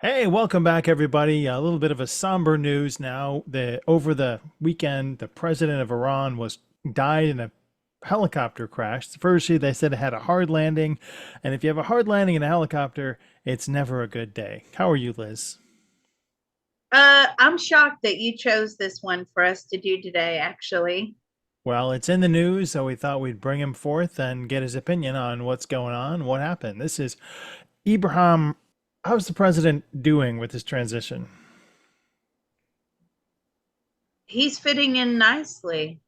Hey, welcome back, everybody. A little bit of a somber news now. Over the weekend, the president of Iran was died in a helicopter crash. Firstly, they said it had a hard landing, and if you have a hard landing in a helicopter, it's never a good day. How are you, Liz? I'm shocked that you chose this one for us to do today, actually. Well, it's in the news, so we thought we'd bring him forth and get his opinion on what's going on, what happened. This is Ebrahim. How's the president doing with his transition? He's fitting in nicely.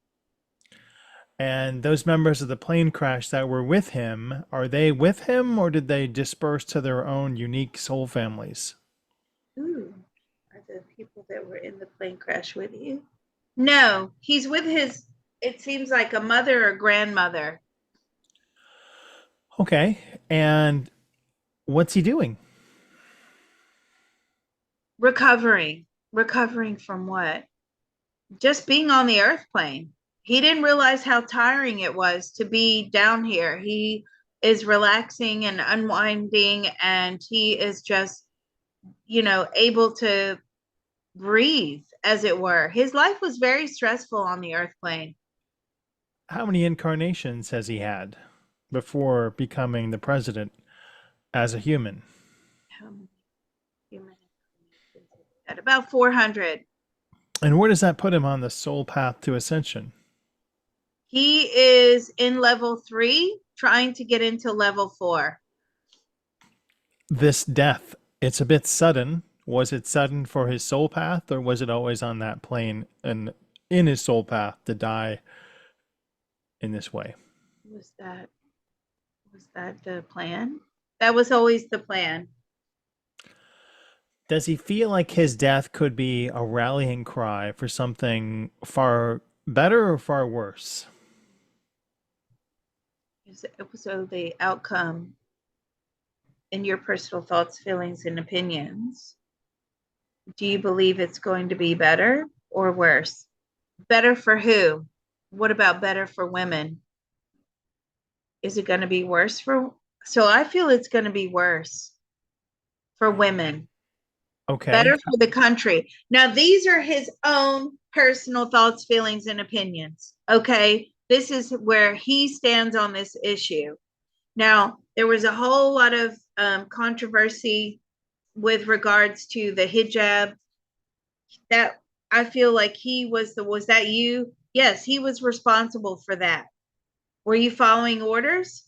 And those members of the plane crash that were with him, are they with him or did they disperse to their own unique soul families? Ooh, are the people that were in the plane crash with you? No, he's with his, it seems like a mother or grandmother. Okay. And what's he doing? Recovering. Recovering from what? Just being on the earth plane. He didn't realize how tiring it was to be down here. He is relaxing and unwinding, and he is just, able to breathe, as it were. His life was very stressful on the earth plane. How many incarnations has he had before becoming the president as a human? Um, human at about 400. And where does that put him on the soul path to ascension? He is in level 3, trying to get into level 4. This death, it's a bit sudden. Was it sudden for his soul path, or was it always on that plane and in his soul path to die in this way? Was that was that the plan? That was always the plan. Does he feel like his death could be a rallying cry for something far better or far worse? So the outcome in your personal thoughts, feelings, and opinions, do you believe it's going to be better or worse? Better for who? What about better for women? Is it going to be worse for? So I feel it's going to be worse for women. Okay. Better for the country. Now, these are his own personal thoughts, feelings, and opinions. Okay. This is where he stands on this issue. Now, there was a whole lot of controversy with regards to the hijab. That I feel like was that you? Yes, he was responsible for that. Were you following orders?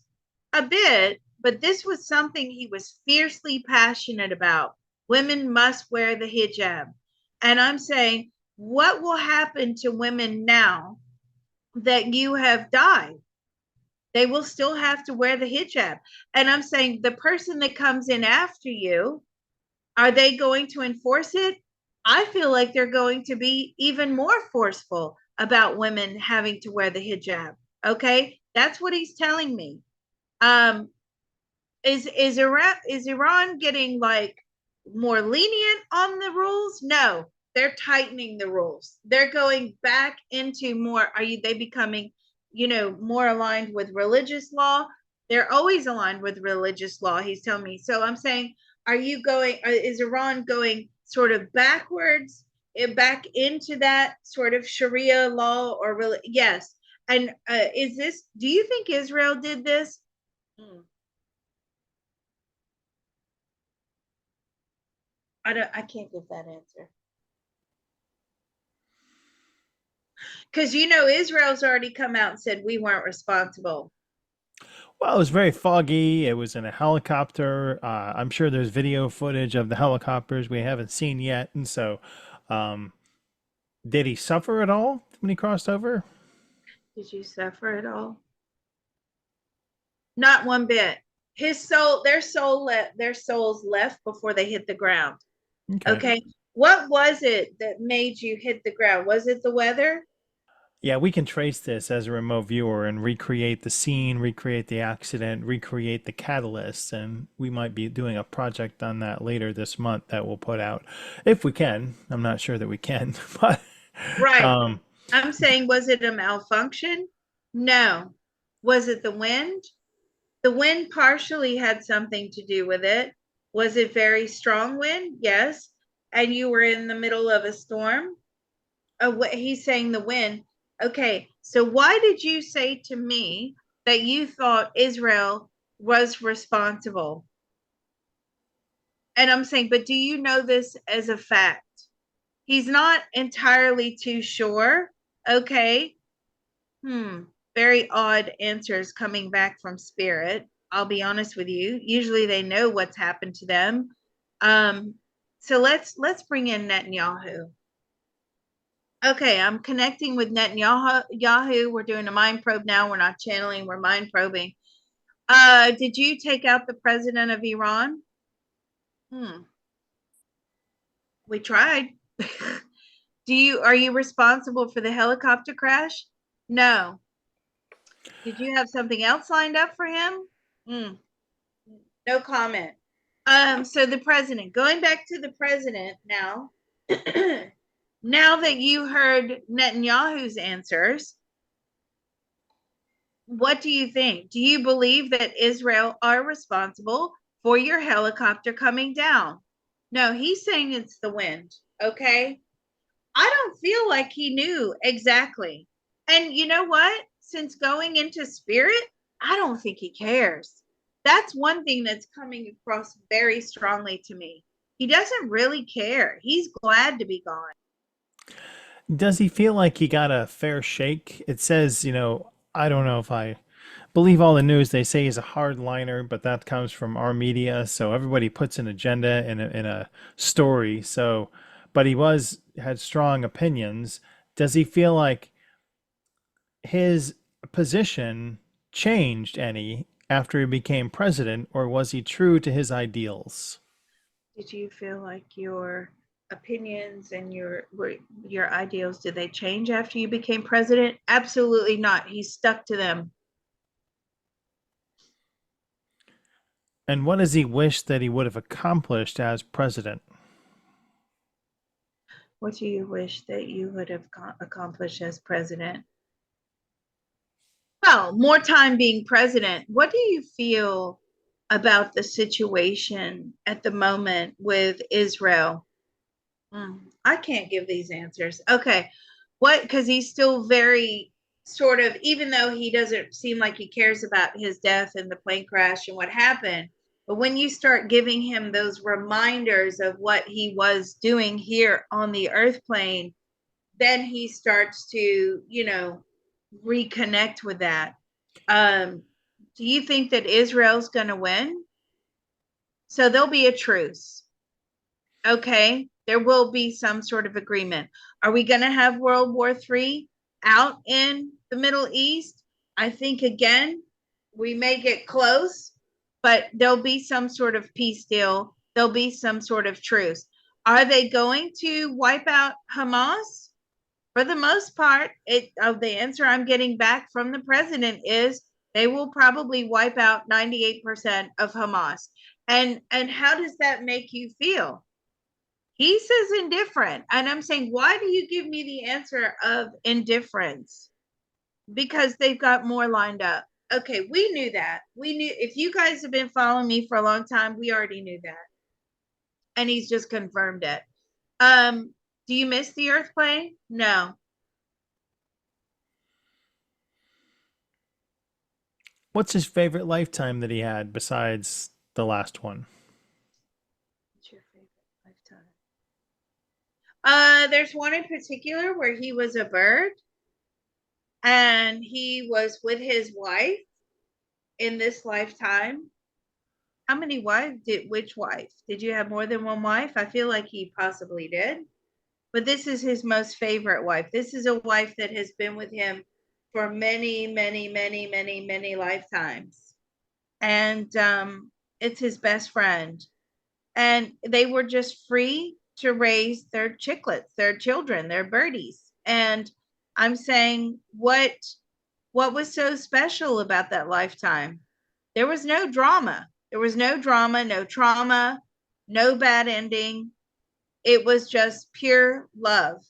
A bit, but this was something he was fiercely passionate about. Women must wear the hijab. And I'm saying, what will happen to women now that you have died? They will still have to wear the hijab. And I'm saying, the person that comes in after you, are they going to enforce it? I feel like they're going to be even more forceful about women having to wear the hijab. Okay, that's what he's telling me. Um, is Iran getting like more lenient on the rules? No, they're tightening the rules. They're going back into more. They becoming, more aligned with religious law? They're always aligned with religious law. He's telling me. So I'm saying, is Iran going sort of backwards, back into that sort of Sharia law or really? Yes. And do you think Israel did this? Hmm. I can't give that answer. Because Israel's already come out and said we weren't responsible. Well, it was very foggy. It was in a helicopter. I'm sure there's video footage of the helicopters we haven't seen yet. And so, um, did he suffer at all when he crossed over? Did you suffer at all? Not one bit. Their souls left before they hit the ground. Okay. Okay. What was it that made you hit the ground? Was it the weather? Yeah, we can trace this as a remote viewer and recreate the scene, recreate the accident, recreate the catalyst, and we might be doing a project on that later this month that we'll put out if we can. I'm not sure that we can, but Right. um, I'm saying, was it a malfunction? No. Was it the wind? The wind partially had something to do with it. Was it very strong wind? Yes. And you were in the middle of a storm? He's saying the wind. Okay, so why did you say to me that you thought Israel was responsible? And I'm saying, but do you know this as a fact? He's not entirely too sure. Okay. Very odd answers coming back from spirit. I'll be honest with you. Usually they know what's happened to them. Um, so let's bring in Netanyahu. Okay, I'm connecting with Netanyahu. Yahoo. We're doing a mind probe now. We're not channeling, we're mind probing. Did you take out the president of Iran? Hmm, we tried. Are you responsible for the helicopter crash? No. Did you have something else lined up for him? Hmm, no comment. So the president, going back to the president now, now that you heard Netanyahu's answers, what do you think? Do you believe that Israel are responsible for your helicopter coming down? No, he's saying it's the wind. Okay. I don't feel like he knew exactly. And you know what? Since going into spirit, I don't think he cares. That's one thing that's coming across very strongly to me. He doesn't really care. He's glad to be gone. does he feel like he got a fair shake? It says, I don't know if I believe all the news. They say he's a hardliner, but that comes from our media. So everybody puts an agenda in a story. So, but he had strong opinions. Does he feel like his position changed any after he became president, or was he true to his ideals? Did you feel like your opinions and your ideals, did they change after you became president? Absolutely not. He stuck to them. And what does he wish that he would have accomplished as president? What do you wish that you would have accomplished as president? Well, more time being president. What do you feel about the situation at the moment with Israel? I can't give these answers. Okay. What? Because he's still very sort of, even though he doesn't seem like he cares about his death and the plane crash and what happened. But when you start giving him those reminders of what he was doing here on the earth plane, then he starts to, reconnect with that. Um, do you think that Israel's going to win? So there'll be a truce. Okay, there will be some sort of agreement. Are we going to have World War III out in the Middle East? I think again, we may get close, but there'll be some sort of peace deal. There'll be some sort of truce. Are they going to wipe out Hamas? For the most part, the answer I'm getting back from the president is they will probably wipe out 98% of Hamas. And how does that make you feel? He says indifferent. And I'm saying, why do you give me the answer of indifference? Because they've got more lined up. Okay, we knew that. We knew, if you guys have been following me for a long time, we already knew that. And he's just confirmed it. Do you miss the earth plane? No. What's his favorite lifetime that he had besides the last one? What's your favorite lifetime? There's one in particular where he was a bird and he was with his wife in this lifetime. How many wives which wife? Did you have more than one wife? I feel like he possibly did. But this is his most favorite wife. This is a wife that has been with him for many, many, many, many, many lifetimes. And it's his best friend. And they were just free to raise their chicklets, their children, their birdies. And I'm saying what was so special about that lifetime? There was no drama. There was no drama, no trauma, no bad ending. It was just pure love.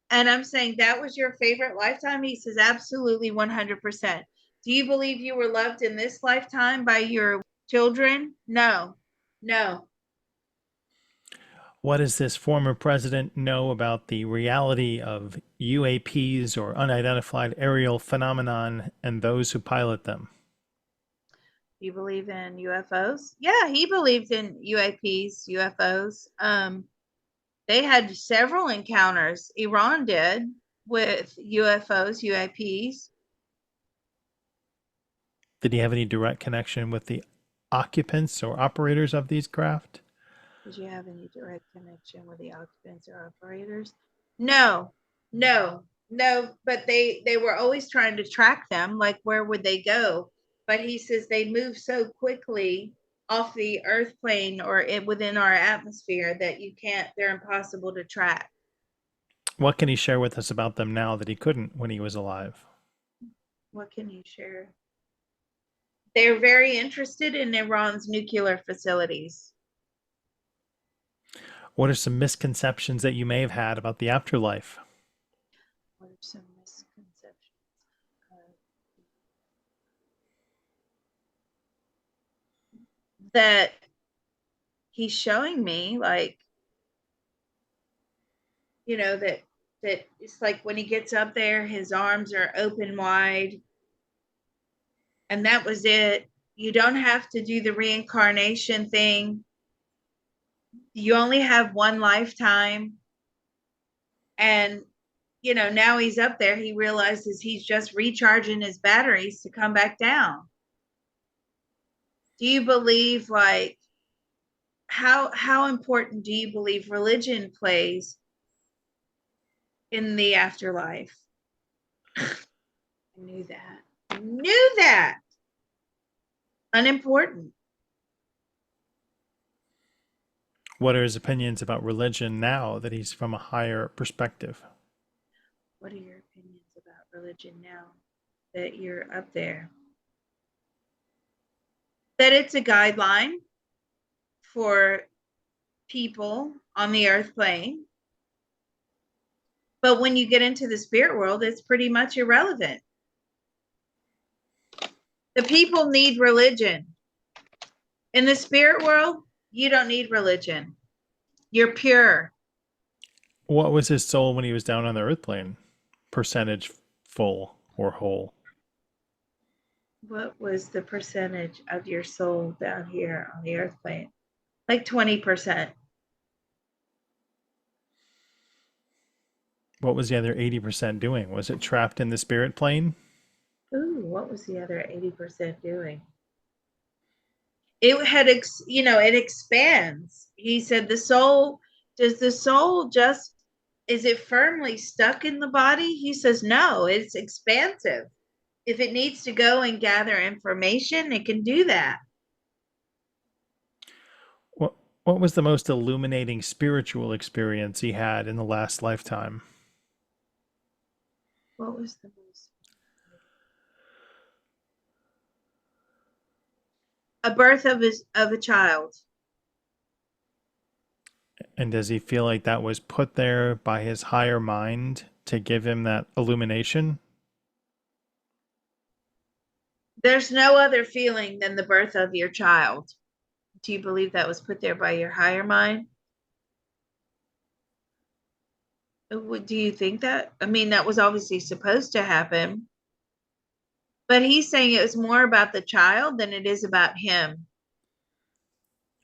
And I'm saying that was your favorite lifetime? He says, absolutely 100%. Do you believe you were loved in this lifetime by your children? No, no. What does this former president know about the reality of UAPs or unidentified aerial phenomenon and those who pilot them? Do you believe in UFOs? Yeah, he believed in UAPs, UFOs. They had several encounters. Iran did with UFOs, UAPs. Did he have any direct connection with the occupants or operators of these craft? Did you have any direct connection with the occupants or operators? No, no, no. But they were always trying to track them. Like, where would they go? But he says they move so quickly off the Earth plane or within our atmosphere that you can't. They're impossible to track. What can he share with us about them now that he couldn't when he was alive? What can you share? They're very interested in Iran's nuclear facilities. What are some misconceptions that you may have had about the afterlife? What are some misconceptions? That he's showing me, like, that it's like when he gets up there, his arms are open wide, and that was it. You don't have to do the reincarnation thing. You only have one lifetime. And now he's up there, he realizes he's just recharging his batteries to come back down. Do you believe, like, how important do you believe religion plays in the afterlife? I knew that. I knew that. Unimportant. What are his opinions about religion now that he's from a higher perspective? What are your opinions about religion now that you're up there? That it's a guideline for people on the earth plane. But when you get into the spirit world, it's pretty much irrelevant. The people need religion. In the spirit world, you don't need religion. You're pure. What was his soul when he was down on the earth plane? Percentage full or whole? What was the percentage of your soul down here on the earth plane? Like 20%. What was the other 80% doing? Was it trapped in the spirit plane? Ooh, what was the other 80% doing? It expands. He said does the soul just, is it firmly stuck in the body? He says, no, it's expansive. If it needs to go and gather information, it can do that. What what was the most illuminating spiritual experience he had in the last lifetime? What was the most? A birth of a child. And does he feel like that was put there by his higher mind to give him that illumination? There's no other feeling than the birth of your child. Do you believe that was put there by your higher mind? Do you think that? I mean, that was obviously supposed to happen, but he's saying it was more about the child than it is about him.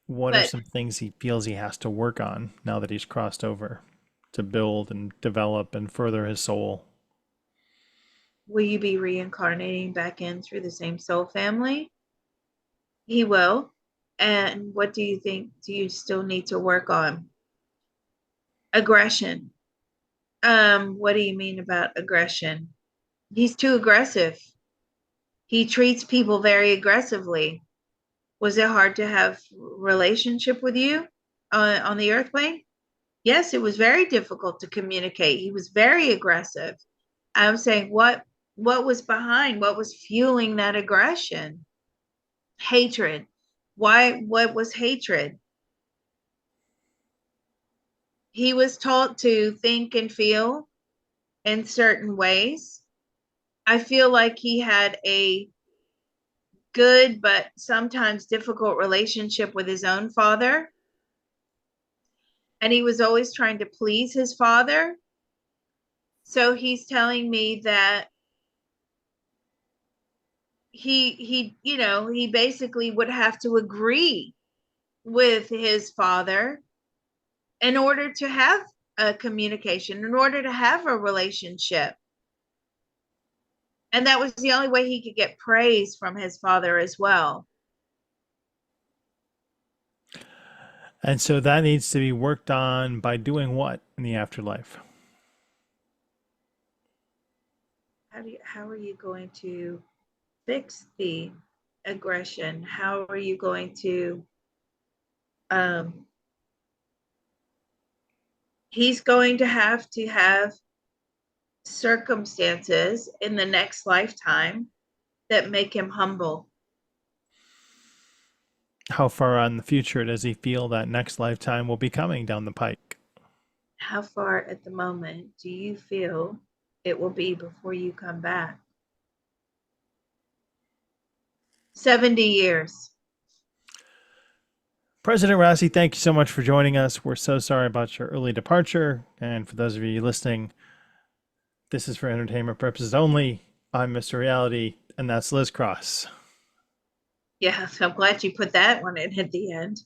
What are But some things he feels he has to work on now that he's crossed over to build and develop and further his soul? will you be reincarnating back in through the same soul family? He will. And what do you think do you still need to work on? Aggression. What do you mean about aggression? He's too aggressive. He treats people very aggressively. Was it hard to have relationship with you on the earth plane? Yes, it was very difficult to communicate. He was very aggressive. I'm saying what was behind, what was fueling that aggression? Hatred. Why? What was hatred? He was taught to think and feel in certain ways. I feel like he had a good but sometimes difficult relationship with his own father, and he was always trying to please his father. So he's telling me that he basically would have to agree with his father in order to have a communication, in order to have a relationship. And that was the only way he could get praise from his father as well. And so that needs to be worked on by doing what in the afterlife? How are you going to fix the aggression? How are you going to um he's going to have circumstances in the next lifetime that make him humble. How far on the future does he feel that next lifetime will be coming down the pike? How far at the moment do you feel it will be before you come back? 70 years. President Raisi, thank you so much for joining us. We're so sorry about your early departure. And for those of you listening, this is for entertainment purposes only. I'm Mr. Reality, and that's Liz Cross. Yeah, I'm glad you put that one in at the end.